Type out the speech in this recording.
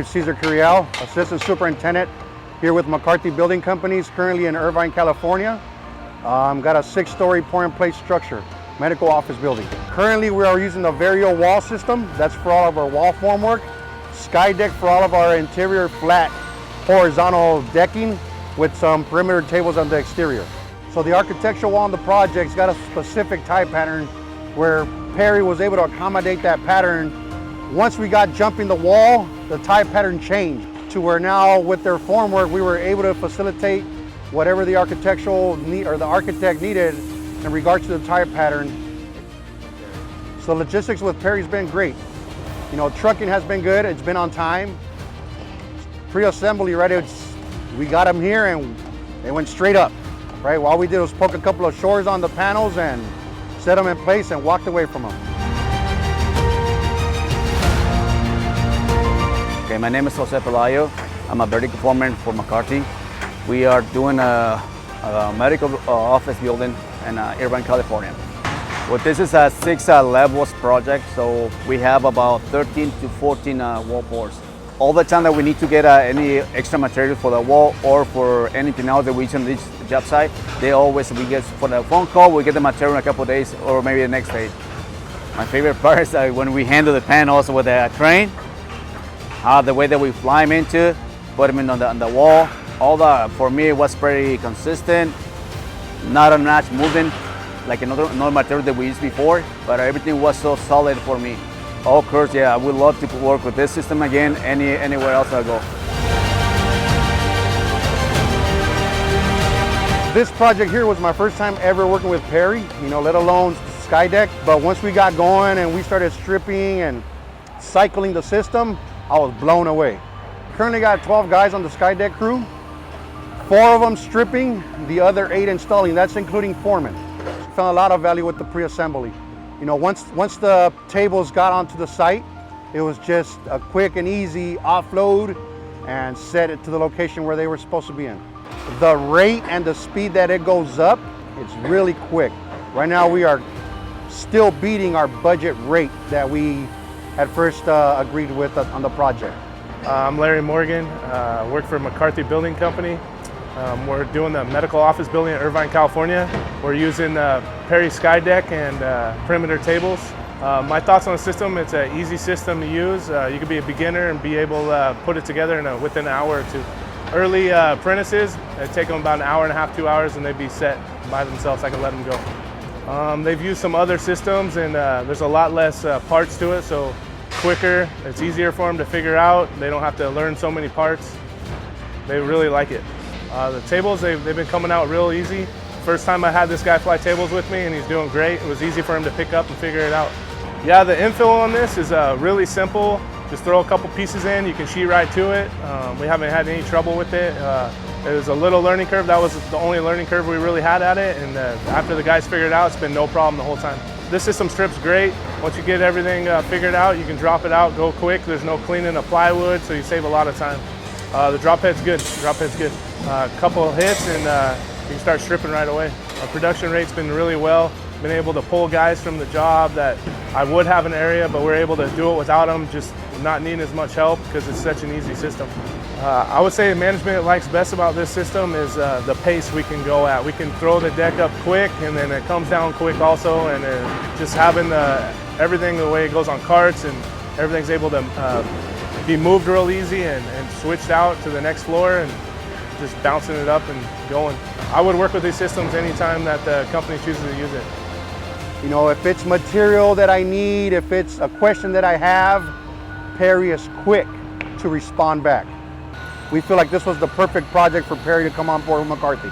name is Cesar Curiel, Assistant Superintendent here with McCarthy Building Companies, currently in Irvine, California. Got a 6-story pour-in-place structure, medical office building. Currently we are using the Vario wall system. That's for all of our wall formwork. Sky deck for all of our interior flat horizontal decking with some perimeter tables on the exterior. So the architectural wall on the project's got a specific tie pattern where PERI was able to accommodate that pattern. Once we got jumping the wall, the tie pattern changed to where now with their formwork, we were able to facilitate whatever the architectural need or the architect needed in regards to the tie pattern. So logistics with PERI's been great. You know, trucking has been good. It's been on time. Pre-assembly, right? We got them here and they went straight up, right? All we did was poke a couple of shores on the panels and set them in place and walked away from them. Okay, my name is Jose Pelayo. I'm a vertical foreman for McCarthy. We are doing a medical office building in Irvine, California. Well, this is a 6 levels project, so we have about 13 to 14 wall pours. All the time that we need to get any extra material for the wall or for anything else that we use on this job site, we get for the phone call, we get the material in a couple of days or maybe the next day. My favorite part is when we handle the panels with a crane, the way that we fly them into, put them on the wall. For me, it was pretty consistent, not a notch moving like another material that we used before, but everything was so solid for me. All curves, yeah, I would love to work with this system again anywhere else I go. This project here was my first time ever working with PERI, you know, let alone sky deck. But once we got going and we started stripping and cycling the system, I was blown away. Currently got 12 guys on the sky deck crew, 4 of them stripping, the other 8 installing. That's including foremen. Found a lot of value with the pre-assembly. You know, once the tables got onto the site, it was just a quick and easy offload and set it to the location where they were supposed to be in. The rate and the speed that it goes up, it's really quick. Right now we are still beating our budget rate that we had first agreed with on the project. I'm Larry Morgan, work for McCarthy Building Company. We're doing the medical office building in Irvine, California. We're using PERI sky deck and perimeter tables. My thoughts on the system, it's an easy system to use. You could be a beginner and be able to put it together within an hour or two. Early apprentices, it'd take them about an hour and a half, 2 hours, and they'd be set by themselves. I can let them go. They've used some other systems and there's a lot less parts to it, so quicker. It's easier for them to figure out. They don't have to learn so many parts. They really like it. The tables, they've been coming out real easy. First time I had this guy fly tables with me and he's doing great. It was easy for him to pick up and figure it out. Yeah, the infill on this is really simple. Just throw a couple pieces in, you can sheet right to it. We haven't had any trouble with it. It was a little learning curve. That was the only learning curve we really had at it. And after the guys figured it out, it's been no problem the whole time. This system strips great. Once you get everything figured out, you can drop it out, go quick. There's no cleaning of plywood, so you save a lot of time. The drop head's good. A couple of hits and you can start stripping right away. Our production rate's been really well. Been able to pull guys from the job that I would have an area, but we're able to do it without them, just not needing as much help because it's such an easy system. I would say the management likes best about this system is the pace we can go at. We can throw the deck up quick and then it comes down quick also, and just having everything the way it goes on carts and everything's able to be moved real easy and switched out to the next floor and just bouncing it up and going. I would work with these systems anytime that the company chooses to use it. You know, if it's material that I need, if it's a question that I have, PERI is quick to respond back. We feel like this was the perfect project for PERI to come on board with McCarthy.